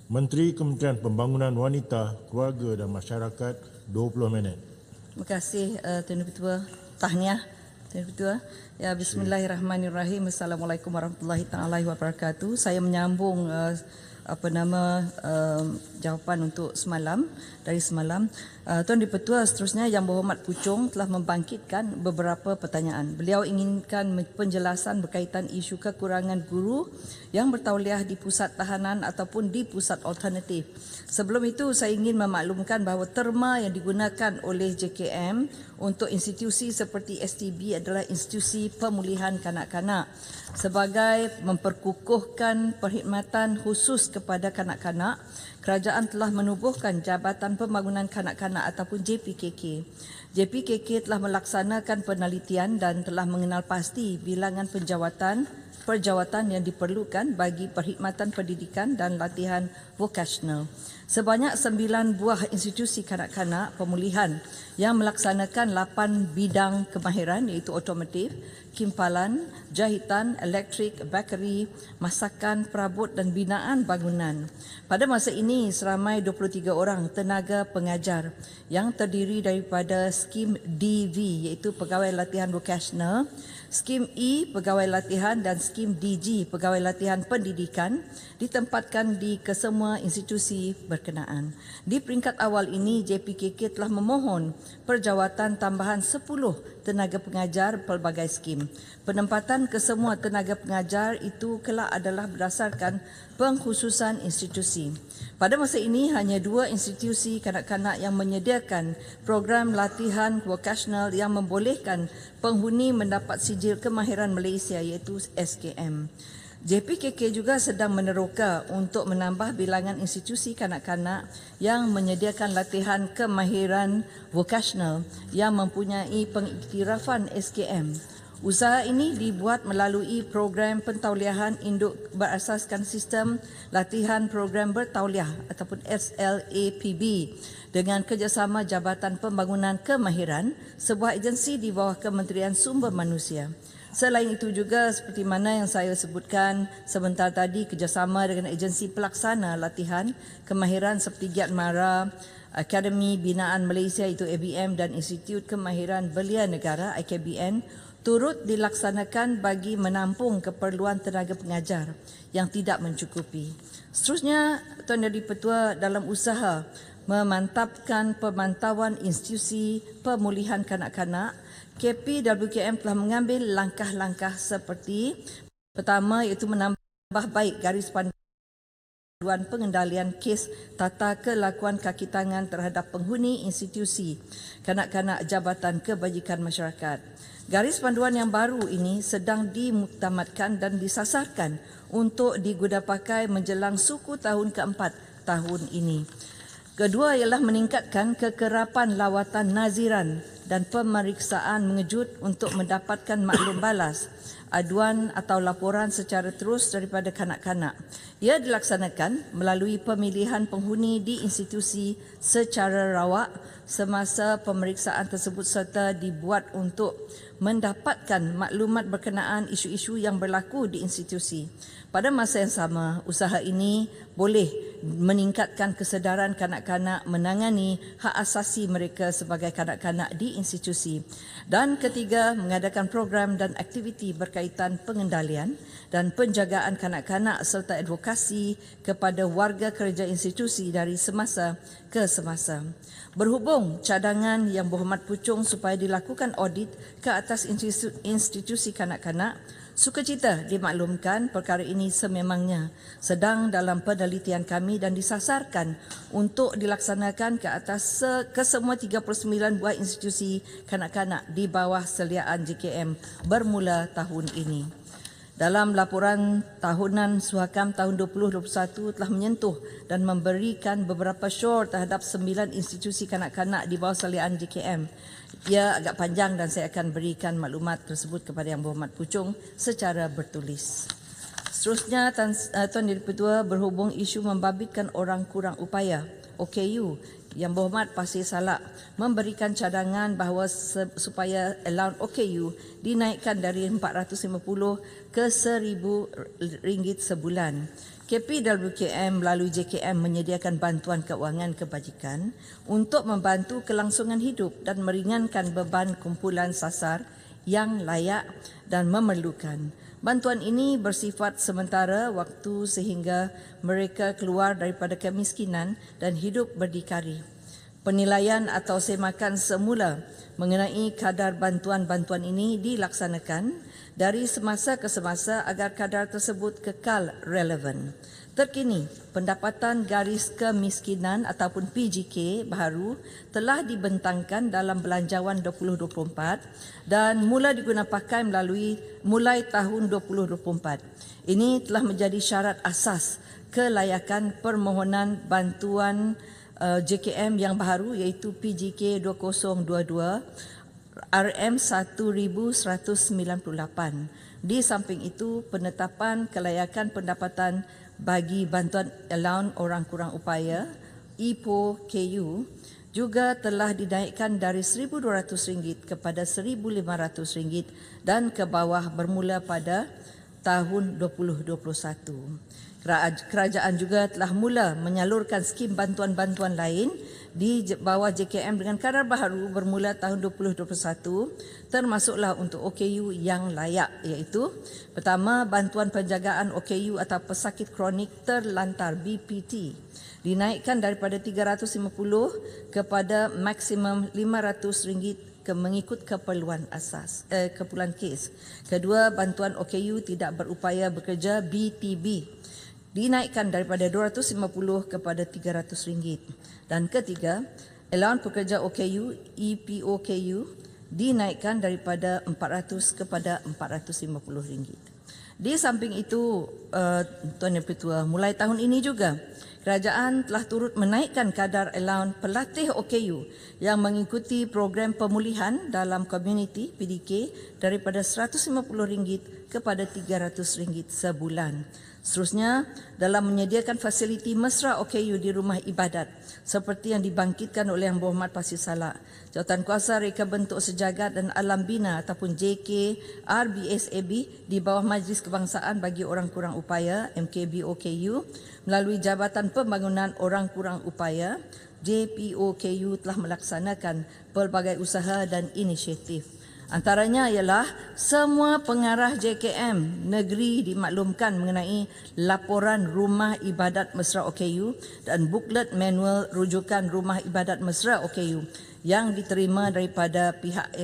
Menteri Kementerian Pembangunan Wanita, Keluarga dan Masyarakat, 20 minit. Terima kasih Tuan Ketua. Tahniah Tuan Ketua. Ya, bismillahirrahmanirrahim. Assalamualaikum warahmatullahi taala wabarakatuh. Saya menyambung jawapan untuk dari semalam. Tuan Dipertua, seterusnya Yang Berhormat Puchong telah membangkitkan beberapa pertanyaan. Beliau inginkan penjelasan berkaitan isu kekurangan guru yang bertauliah di pusat tahanan ataupun di pusat alternatif. Sebelum itu, saya ingin memaklumkan bahawa terma yang digunakan oleh JKM untuk institusi seperti STB adalah institusi pemulihan kanak-kanak. Sebagai memperkukuhkan perkhidmatan khusus kepada kanak-kanak, kerajaan telah menubuhkan Jabatan Pembangunan Kanak-Kanak ataupun JPKK. JPKK telah melaksanakan penelitian dan telah mengenal pasti bilangan perjawatan yang diperlukan bagi perkhidmatan pendidikan dan latihan vokasional. Sebanyak 9 buah institusi kanak-kanak pemulihan yang melaksanakan 8 bidang kemahiran iaitu otomotif, kimpalan, jahitan, elektrik, bakeri, masakan, perabot dan binaan bangunan. Pada masa ini, seramai 23 orang tenaga pengajar yang terdiri daripada skim DV iaitu Pegawai Latihan Vokasional, skim E Pegawai Latihan dan skim DG Pegawai Latihan Pendidikan ditempatkan di kesemua institusi berkenaan. Di peringkat awal ini, JPKK telah memohon perjawatan tambahan 10 tenaga pengajar pelbagai skim. Penempatan kesemua tenaga pengajar itu kelak adalah berdasarkan pengkhususan institusi. Pada masa ini, hanya 2 institusi kanak-kanak yang menyediakan program latihan vokasional yang membolehkan penghuni mendapat sijil kemahiran Malaysia iaitu SKM. JPKK juga sedang meneroka untuk menambah bilangan institusi kanak-kanak yang menyediakan latihan kemahiran vokasional yang mempunyai pengiktirafan SKM. Usaha ini dibuat melalui program pentauliahan induk berasaskan sistem latihan program bertauliah ataupun SLAPB dengan kerjasama Jabatan Pembangunan Kemahiran, sebuah agensi di bawah Kementerian Sumber Manusia. Selain itu juga seperti mana yang saya sebutkan sebentar tadi, kerjasama dengan agensi pelaksana latihan kemahiran seperti Giat Mara, Akademi Binaan Malaysia itu ABM dan Institut Kemahiran Belia Negara IKBN turut dilaksanakan bagi menampung keperluan tenaga pengajar yang tidak mencukupi. Seterusnya, Tuan Yang Dipertua, dalam usaha memantapkan pemantauan institusi pemulihan kanak-kanak, KPWKM telah mengambil langkah-langkah seperti pertama iaitu menambah baik garis panduan pengendalian kes tata kelakuan kaki tangan terhadap penghuni institusi kanak-kanak Jabatan Kebajikan Masyarakat. Garis panduan yang baru ini sedang dimuktamadkan dan disasarkan untuk digunapakai menjelang suku tahun keempat tahun ini. Kedua ialah meningkatkan kekerapan lawatan naziran dan pemeriksaan mengejut untuk mendapatkan maklum balas, aduan atau laporan secara terus daripada kanak-kanak. Ia dilaksanakan melalui pemilihan penghuni di institusi secara rawak semasa pemeriksaan tersebut serta dibuat untuk mendapatkan maklumat berkenaan isu-isu yang berlaku di institusi. Pada masa yang sama, usaha ini boleh meningkatkan kesedaran kanak-kanak menangani hak asasi mereka sebagai kanak-kanak di institusi. Dan ketiga, mengadakan program dan aktiviti berkaitan pengendalian dan penjagaan kanak-kanak serta advokasi kepada warga kerja institusi dari semasa ke semasa. Berhubung cadangan Yang Berhormat Puchong supaya dilakukan audit ke atas institusi kanak-kanak, sukacita dimaklumkan perkara ini sememangnya sedang dalam penelitian kami dan disasarkan untuk dilaksanakan ke atas kesemua 39 buah institusi kanak-kanak di bawah seliaan JKM bermula tahun ini. Dalam laporan tahunan Suhakam tahun 2021 telah menyentuh dan memberikan beberapa syur terhadap 9 institusi kanak-kanak di bawah seliaan JKM. Ia agak panjang dan saya akan berikan maklumat tersebut kepada Yang Berhormat Puchong secara bertulis. Seterusnya, Tuan Yang Dipertua, berhubung isu membabitkan orang kurang upaya, OKU, Yang Berhormat Pasir Salak memberikan cadangan bahawa supaya allowance OKU dinaikkan dari 450 ke 1,000 ringgit sebulan. KPWKM melalui JKM menyediakan bantuan keuangan kebajikan untuk membantu kelangsungan hidup dan meringankan beban kumpulan sasar yang layak dan memerlukan. Bantuan ini bersifat sementara waktu sehingga mereka keluar daripada kemiskinan dan hidup berdikari. Penilaian atau semakan semula mengenai kadar bantuan-bantuan ini dilaksanakan dari semasa ke semasa agar kadar tersebut kekal relevan. Terkini, pendapatan garis kemiskinan ataupun PGK baharu telah dibentangkan dalam Belanjawan 2024 dan mula digunakan pakai mulai tahun 2024. Ini telah menjadi syarat asas kelayakan permohonan bantuan JKM yang baharu iaitu PGK 2022 RM 1198. Di samping itu, penetapan kelayakan pendapatan bagi bantuan allowance orang kurang upaya (IPO-KU) juga telah dinaikkan dari RM1,200 kepada RM1,500 dan ke bawah bermula pada tahun 2021. Kerajaan juga telah mula menyalurkan skim bantuan-bantuan lain di bawah JKM dengan kadar baharu bermula tahun 2021, termasuklah untuk OKU yang layak, iaitu pertama, bantuan penjagaan OKU atau pesakit kronik terlantar BPT dinaikkan daripada RM350 kepada maksimum RM500 mengikut keperluan keperluan kes. Kedua, bantuan OKU tidak berupaya bekerja BTB dinaikkan daripada RM250 kepada RM300. Dan ketiga, allowance pekerja OKU EPOKU dinaikkan daripada RM400 kepada RM450. Di samping itu, Tuan Yang Pertua, mulai tahun ini juga kerajaan telah turut menaikkan kadar allowance pelatih OKU yang mengikuti program pemulihan dalam komuniti PDK daripada RM150 kepada RM300 sebulan. Seterusnya, dalam menyediakan fasiliti mesra OKU di rumah ibadat seperti yang dibangkitkan oleh Yang Berhormat Pasir Salak, Jawatankuasa Reka Bentuk Sejagat dan Alam Bina ataupun JKRBSAB di bawah Majlis Kebangsaan bagi Orang Kurang Upaya MKBOKU melalui Jabatan Pembangunan Orang Kurang Upaya JPOKU telah melaksanakan pelbagai usaha dan inisiatif. Antaranya ialah semua pengarah JKM negeri dimaklumkan mengenai laporan Rumah Ibadat Mesra OKU dan buklet manual rujukan Rumah Ibadat Mesra OKU yang diterima daripada pihak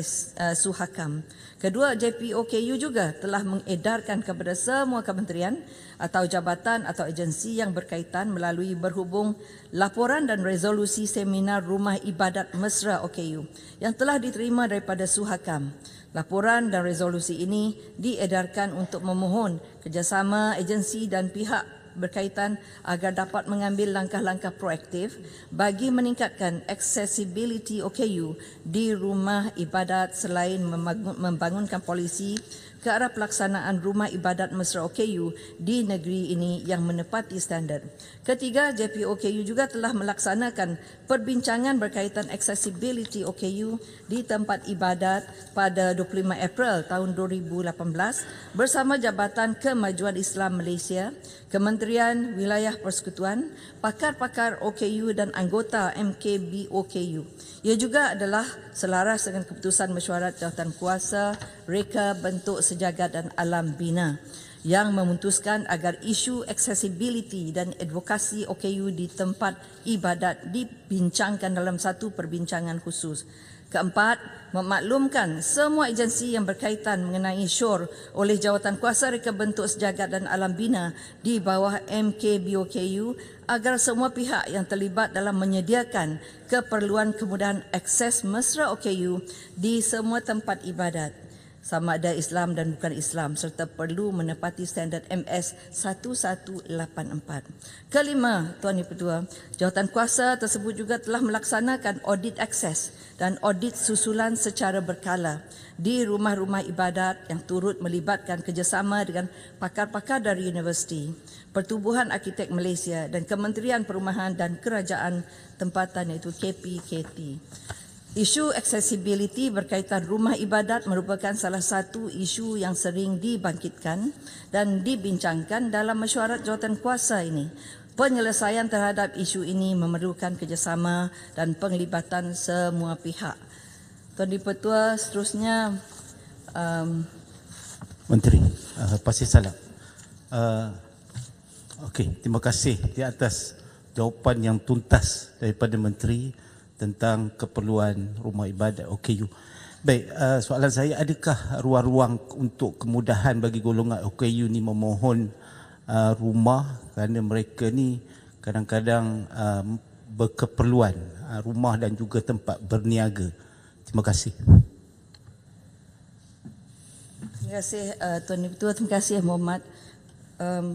Suhakam. Kedua, JPOKU juga telah mengedarkan kepada semua kementerian atau jabatan atau agensi yang berkaitan melalui berhubung laporan dan resolusi seminar Rumah Ibadat Mesra OKU yang telah diterima daripada Suhakam. Laporan dan resolusi ini diedarkan untuk memohon kerjasama agensi dan pihak berkaitan agar dapat mengambil langkah-langkah proaktif bagi meningkatkan accessibility OKU di rumah ibadat selain membangunkan polisi ke arah pelaksanaan Rumah Ibadat Mesra OKU di negeri ini yang menepati standard. Ketiga, JPOKU juga telah melaksanakan perbincangan berkaitan accessibility OKU di tempat ibadat pada 25 April tahun 2018 bersama Jabatan Kemajuan Islam Malaysia, Kementerian Wilayah Persekutuan, pakar-pakar OKU dan anggota MKBOKU. Ia juga adalah selaras dengan keputusan mesyuarat Jawatankuasa Reka Bentuk Sejagat dan Alam Bina yang memutuskan agar isu accessibility dan advokasi OKU di tempat ibadat dibincangkan dalam satu perbincangan khusus. Keempat, memaklumkan semua agensi yang berkaitan mengenai syur oleh Jawatankuasa Reka Bentuk Sejagat dan Alam Bina di bawah MKBOKU agar semua pihak yang terlibat dalam menyediakan keperluan kemudahan akses mesra OKU di semua tempat ibadat, sama ada Islam dan bukan Islam, serta perlu menepati standard MS 1184. Kelima, Tuan Yang Pertua, Jawatankuasa tersebut juga telah melaksanakan audit akses dan audit susulan secara berkala di rumah-rumah ibadat yang turut melibatkan kerjasama dengan pakar-pakar dari universiti, Pertubuhan Arkitek Malaysia dan Kementerian Perumahan dan Kerajaan Tempatan iaitu KPKT. Isu accessibility berkaitan rumah ibadat merupakan salah satu isu yang sering dibangkitkan dan dibincangkan dalam mesyuarat jawatankuasa ini. Penyelesaian terhadap isu ini memerlukan kerjasama dan penglibatan semua pihak. Tuan Dipertua, seterusnya Menteri, Pasir Salam. Okey, terima kasih di atas jawapan yang tuntas daripada Menteri tentang keperluan rumah ibadat OKU. Baik, soalan saya, adakah ruang-ruang untuk kemudahan bagi golongan OKU ni memohon rumah kerana mereka ni kadang-kadang berkeperluan rumah dan juga tempat berniaga. Terima kasih. Terima kasih Tuan Ketua, terima kasih Yang Berhormat.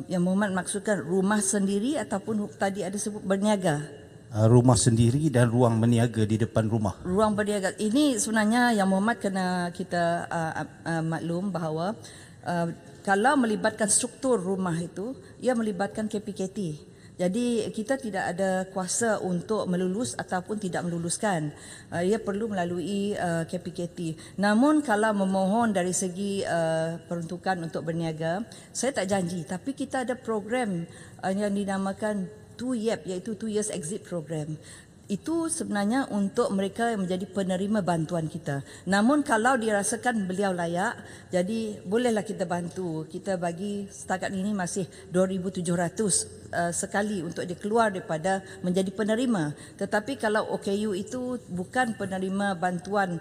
Yang Berhormat maksudkan rumah sendiri ataupun tadi ada sebut berniaga? Rumah sendiri dan ruang berniaga di depan rumah. Ruang berniaga ini sebenarnya Yang Berhormat kena kita maklum bahawa kalau melibatkan struktur rumah itu, ia melibatkan KPKT. Jadi kita tidak ada kuasa untuk melulus ataupun tidak meluluskan. Ia perlu melalui KPKT. Namun kalau memohon dari segi peruntukan untuk berniaga, saya tak janji. Tapi kita ada program yang dinamakan 2YEP, iaitu 2 Years Exit Program. Itu sebenarnya untuk mereka yang menjadi penerima bantuan kita. Namun kalau dirasakan beliau layak, jadi bolehlah kita bantu. Kita bagi setakat ini masih 2,700 sekali untuk dia keluar daripada menjadi penerima. Tetapi kalau OKU itu bukan penerima bantuan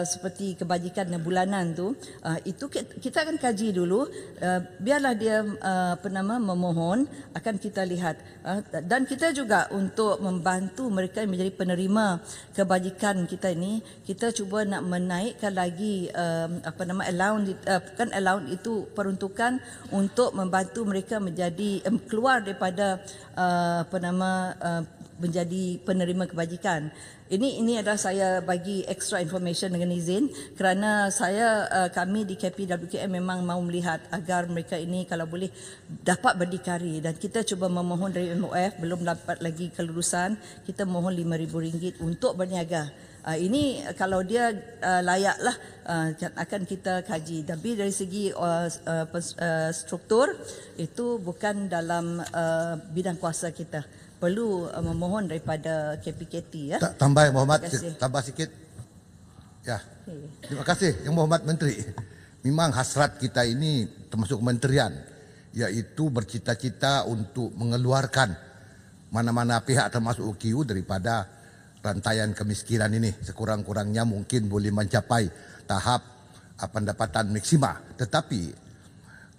seperti kebajikan bulanan tu, itu kita akan kaji dulu. Biarlah dia memohon, akan kita lihat. Dan kita juga untuk membantu mereka yang menjadi penerima kebajikan kita ini, kita cuba nak menaikkan lagi allowance, bukan allowance itu peruntukan untuk membantu mereka menjadi keluar daripada menjadi penerima kebajikan. Ini adalah saya bagi extra information dengan izin, kerana kami di KPWKM memang mahu melihat agar mereka ini kalau boleh dapat berdikari, dan kita cuba memohon dari MOF, belum dapat lagi kelulusan, kita mohon RM5,000 untuk berniaga. Ini kalau dia layaklah akan kita kaji. Tapi dari segi struktur itu bukan dalam bidang kuasa kita. Perlu memohon daripada KPKT ya. Tambah Yang Berhormat, tambah sikit. Ya. Terima kasih Yang Berhormat Menteri. Memang hasrat kita ini termasuk kementerian, iaitu bercita-cita untuk mengeluarkan mana-mana pihak termasuk OKU daripada rantaian kemiskinan ini. Sekurang-kurangnya mungkin boleh mencapai tahap pendapatan maksima. Tetapi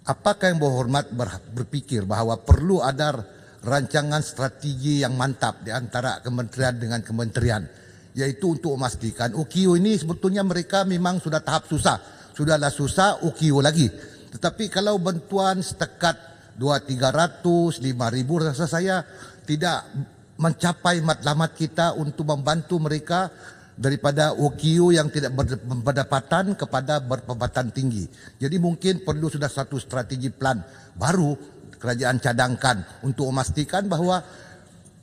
apakah Yang Berhormat berfikir bahawa perlu ada rancangan strategi yang mantap di antara kementerian dengan kementerian, iaitu untuk memastikan OKU ini sebetulnya mereka memang sudah tahap susah. Sudahlah susah, OKU lagi. Tetapi kalau bantuan setekat 200-300, 5,000, rasa saya tidak mencapai matlamat kita untuk membantu mereka daripada OKU yang tidak berpendapatan kepada berpendapatan tinggi. Jadi mungkin perlu sudah satu strategi plan baru kerajaan cadangkan untuk memastikan bahawa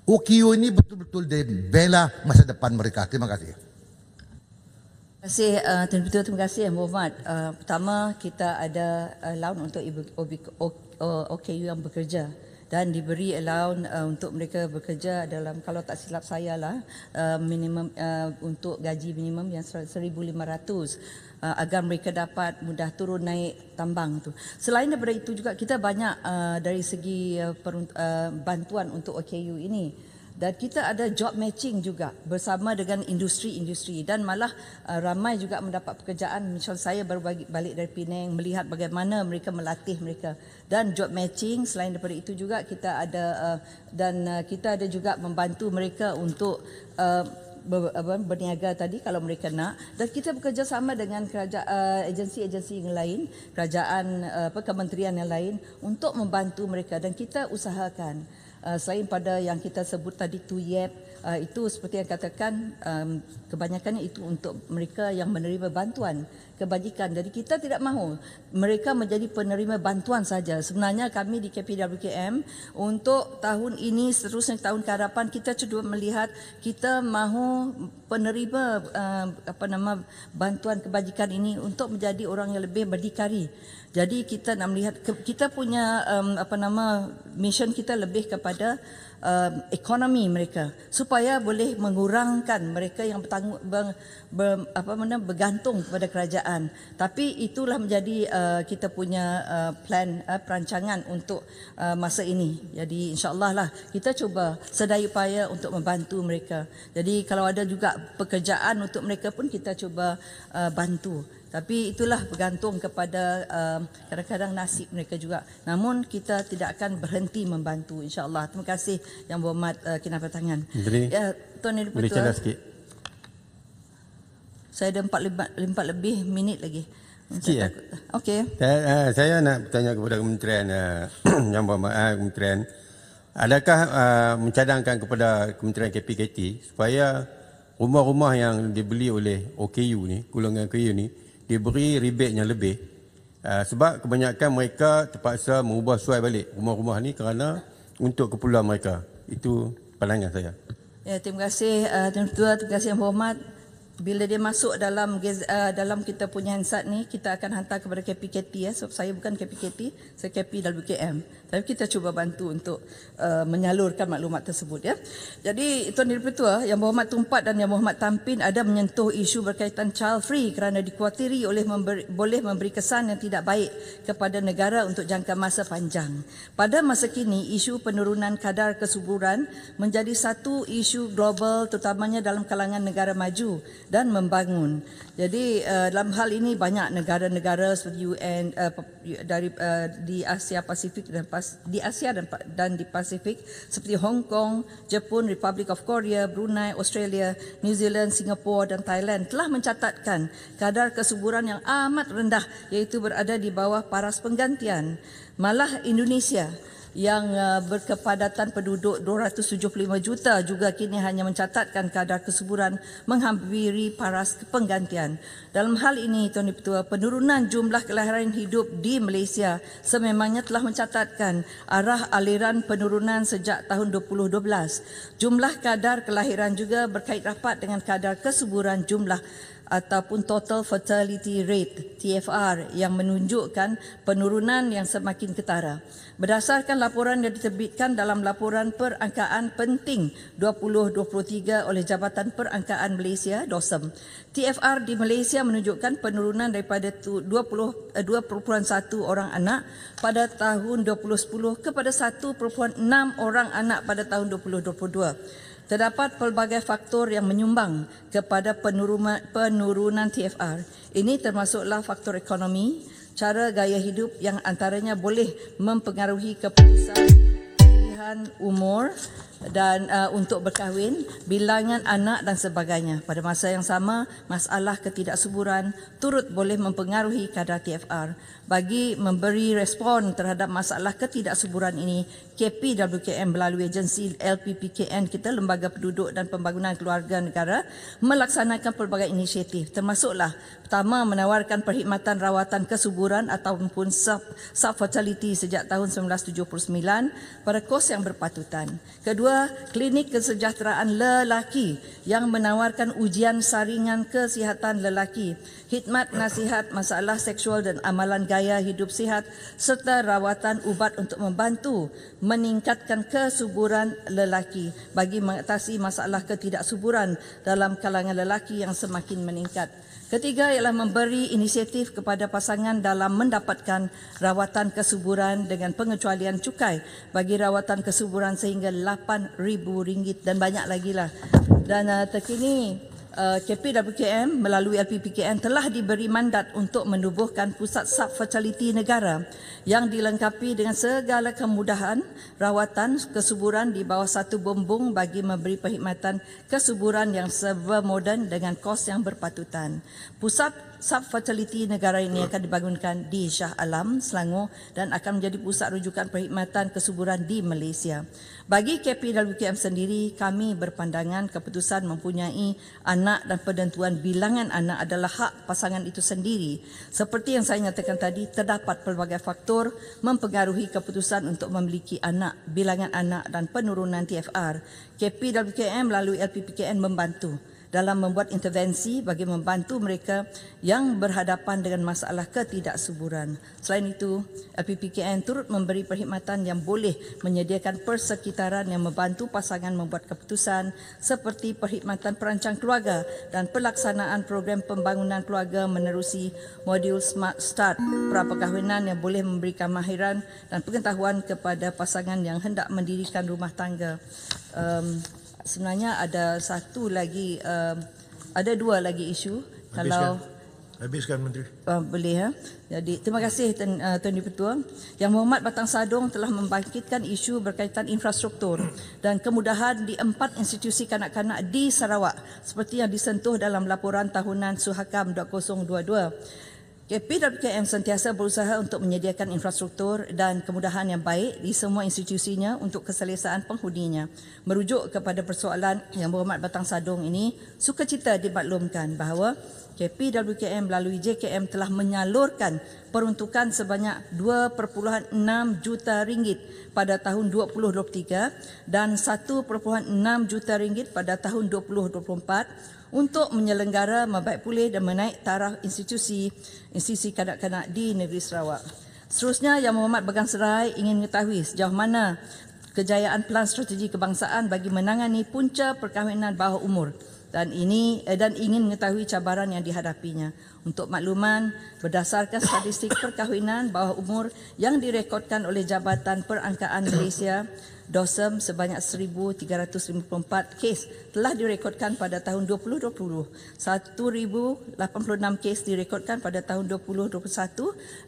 OKU ini betul-betul dibela masa depan mereka. Terima kasih. Terima kasih Tuan Ketua, terima kasih Yang Berhormat. Pertama, kita ada allowance untuk OKU yang bekerja dan diberi allowance untuk mereka bekerja dalam, kalau tak silap saya lah, minimum untuk gaji minimum yang 1,500 agar mereka dapat mudah turun naik tambang tu. Selain daripada itu juga kita banyak dari segi bantuan untuk OKU ini. Dan kita ada job matching juga bersama dengan industri-industri, dan malah ramai juga mendapat pekerjaan. Misal saya baru balik dari Penang, melihat bagaimana mereka melatih mereka. Dan job matching, selain daripada itu juga kita ada kita ada juga membantu mereka untuk berniaga tadi kalau mereka nak, dan kita bekerjasama dengan agensi-agensi yang lain, kerajaan kementerian yang lain untuk membantu mereka, dan kita usahakan Selain pada yang kita sebut tadi TUYEP, itu seperti yang katakan, kebanyakannya itu untuk mereka yang menerima bantuan kebajikan. Jadi kita tidak mahu mereka menjadi penerima bantuan saja. Sebenarnya kami di KPWKM untuk tahun ini seterusnya tahun ke hadapan kita cuba melihat kita mahu penerima bantuan kebajikan ini untuk menjadi orang yang lebih berdikari. Jadi kita nak melihat kita punya mission kita lebih kepada ekonomi mereka supaya boleh mengurangkan mereka yang bergantung kepada kerajaan. Tapi itulah menjadi kita punya perancangan untuk masa ini. Jadi insya-Allah lah kita cuba sedaya upaya untuk membantu mereka. Jadi kalau ada juga pekerjaan untuk mereka pun kita cuba bantu. Tapi itulah bergantung kepada kadang-kadang nasib mereka juga. Namun kita tidak akan berhenti membantu insya-Allah. Terima kasih Yang Berhormat Kinapan Tangan. Ya, Tuan Yang Boleh cerita sikit. Saya ada 4 lebih minit lagi. Sikit ya? Okey. Saya nak bertanya kepada Kementerian Yang Berhormat Kementerian, adakah mencadangkan kepada Kementerian KPKT supaya rumah-rumah yang dibeli oleh OKU ni, golongan OKU ni, diberi rebate yang lebih, sebab kebanyakan mereka terpaksa mengubah suai balik rumah-rumah ni kerana untuk keperluan mereka. Itu pandangan saya. Ya, terima kasih Tuan Ketua, terima kasih Yang Berhormat. Bila dia masuk dalam kita punya Hansard ni, kita akan hantar kepada KPKT ya. Sebab saya bukan KPKT, saya KPWKM. Tapi kita cuba bantu untuk menyalurkan maklumat tersebut ya. Jadi Tuan Yang Bertua, Yang Berhormat Tumpat dan Yang Berhormat Tampin ada menyentuh isu berkaitan child free kerana dikuatiri boleh memberi kesan yang tidak baik kepada negara untuk jangka masa panjang. Pada masa kini, isu penurunan kadar kesuburan menjadi satu isu global terutamanya dalam kalangan negara maju dan membangun. Jadi dalam hal ini banyak negara-negara seperti UN di Asia Pasifik dan di Pasifik seperti Hong Kong, Jepun, Republic of Korea, Brunei, Australia, New Zealand, Singapura dan Thailand telah mencatatkan kadar kesuburan yang amat rendah iaitu berada di bawah paras penggantian. Malah Indonesia yang berkepadatan penduduk 275 juta juga kini hanya mencatatkan kadar kesuburan menghampiri paras penggantian. Dalam hal ini, Tuan Ketua, penurunan jumlah kelahiran hidup di Malaysia sememangnya telah mencatatkan arah aliran penurunan sejak tahun 2012. Jumlah kadar kelahiran juga berkait rapat dengan kadar kesuburan jumlah ataupun total fertility rate TFR yang menunjukkan penurunan yang semakin ketara. Berdasarkan laporan yang diterbitkan dalam laporan perangkaan penting 2023 oleh Jabatan Perangkaan Malaysia (DOSM), TFR di Malaysia menunjukkan penurunan daripada 2.1 orang anak pada tahun 2010 kepada 1.6 orang anak pada tahun 2022. Terdapat pelbagai faktor yang menyumbang kepada penurunan TFR. Ini termasuklah faktor ekonomi, cara gaya hidup yang antaranya boleh mempengaruhi keputusan pilihan umur dan untuk berkahwin, bilangan anak dan sebagainya. Pada masa yang sama, masalah ketidaksuburan turut boleh mempengaruhi kadar TFR. Bagi memberi respon terhadap masalah ketidaksuburan ini, KPWKM melalui agensi LPPKN kita, Lembaga Penduduk dan Pembangunan Keluarga Negara, melaksanakan pelbagai inisiatif, termasuklah pertama, menawarkan perkhidmatan rawatan kesuburan ataupun sub-fertility sejak tahun 1979 pada kos yang berpatutan. Kedua, klinik kesejahteraan lelaki yang menawarkan ujian saringan kesihatan lelaki, khidmat nasihat masalah seksual dan amalan gaya hidup sihat serta rawatan ubat untuk membantu meningkatkan kesuburan lelaki bagi mengatasi masalah ketidaksuburan dalam kalangan lelaki yang semakin meningkat. Ketiga ialah memberi inisiatif kepada pasangan dalam mendapatkan rawatan kesuburan dengan pengecualian cukai bagi rawatan kesuburan sehingga RM8,000 dan banyak lagi lah. Dan terkini KPWKM melalui LPPKN telah diberi mandat untuk menubuhkan pusat sub-fertility negara yang dilengkapi dengan segala kemudahan rawatan kesuburan di bawah satu bumbung bagi memberi perkhidmatan kesuburan yang serba moden dengan kos yang berpatutan. Pusat sub-fertility negara ini akan dibangunkan di Shah Alam, Selangor dan akan menjadi pusat rujukan perkhidmatan kesuburan di Malaysia. Bagi KPWKM sendiri, kami berpandangan keputusan mempunyai anak dan penentuan bilangan anak adalah hak pasangan itu sendiri. Seperti yang saya nyatakan tadi, terdapat pelbagai faktor mempengaruhi keputusan untuk memiliki anak, bilangan anak dan penurunan TFR. KPWKM melalui LPPKN membantu dalam membuat intervensi bagi membantu mereka yang berhadapan dengan masalah ketidaksuburan. Selain itu, LPPKN turut memberi perkhidmatan yang boleh menyediakan persekitaran yang membantu pasangan membuat keputusan seperti perkhidmatan perancang keluarga dan pelaksanaan program pembangunan keluarga menerusi modul Smart Start pra-perkahwinan yang boleh memberikan mahiran dan pengetahuan kepada pasangan yang hendak mendirikan rumah tangga. Sebenarnya ada satu lagi, ada dua lagi isu. Kalau Habiskan Menteri. boleh ya. Jadi terima kasih Tuan Dipertua. Yang Berhormat Batang Sadong telah membangkitkan isu berkaitan infrastruktur dan kemudahan di 4 institusi kanak-kanak di Sarawak seperti yang disentuh dalam laporan tahunan Suhakam 2022. KPWKM sentiasa berusaha untuk menyediakan infrastruktur dan kemudahan yang baik di semua institusinya untuk keselesaan penghuninya. Merujuk kepada persoalan Yang Berhormat Batang Sadong ini, sukacita dimaklumkan bahawa KPWKM melalui JKM telah menyalurkan peruntukan sebanyak 2.6 juta ringgit pada tahun 2023 dan 1.6 juta ringgit pada tahun 2024 untuk menyelenggara, membaik pulih dan menaik taraf institusi kanak-kanak di negeri Sarawak. Seterusnya, Yang Berhormat Bagan Serai ingin mengetahui sejauh mana kejayaan pelan strategi kebangsaan bagi menangani punca perkahwinan bawah umur dan ingin mengetahui cabaran yang dihadapinya. Untuk makluman, berdasarkan statistik perkahwinan bawah umur yang direkodkan oleh Jabatan Perangkaan Malaysia DOSM, sebanyak 1,354 kes telah direkodkan pada tahun 2020, 1,086 kes direkodkan pada tahun 2021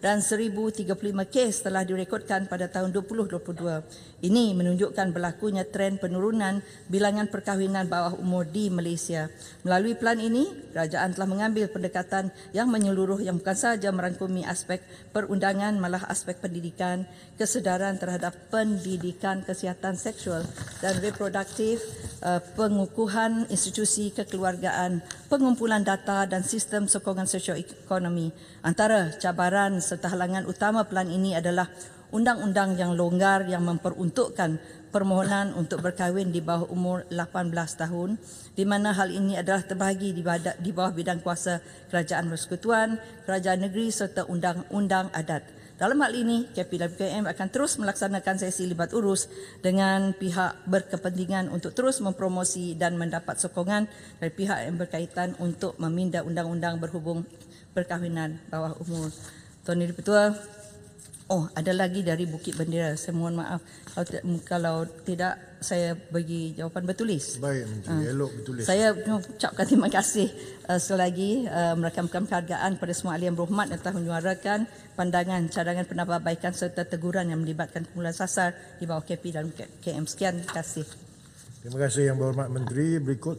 dan 1,035 kes telah direkodkan pada tahun 2022. Ini menunjukkan berlakunya tren penurunan bilangan perkahwinan bawah umur di Malaysia. Melalui plan ini, kerajaan telah mengambil pendekatan yang menyeluruh yang bukan sahaja merangkumi aspek perundangan, malah aspek pendidikan, kesedaran terhadap pendidikan, kesihatan seksual dan reproduktif, pengukuhan institusi kekeluargaan, pengumpulan data dan sistem sokongan sosioekonomi. Antara cabaran serta halangan utama plan ini adalah undang-undang yang longgar yang memperuntukkan permohonan untuk berkahwin di bawah umur 18 tahun, di mana hal ini adalah terbahagi di bawah bidang kuasa Kerajaan Persekutuan, Kerajaan Negeri serta undang-undang adat. Dalam hal ini, KPWKM akan terus melaksanakan sesi libat urus dengan pihak berkepentingan untuk terus mempromosi dan mendapat sokongan dari pihak yang berkaitan untuk meminda undang-undang berhubung perkahwinan bawah umur. Tuan Dipertua, ada lagi dari Bukit Bendera. Saya mohon maaf kalau tidak saya bagi jawapan bertulis. Baik Menteri, elok bertulis. Saya ucapkan terima kasih sekali lagi merakamkan penghargaan kepada semua ahli yang berhormat yang telah menyuarakan pandangan, cadangan, penambahbaikan serta teguran yang melibatkan kumpulan sasar di bawah KP dan KM. Sekian, terima kasih. Terima kasih Yang Berhormat Menteri. Berikut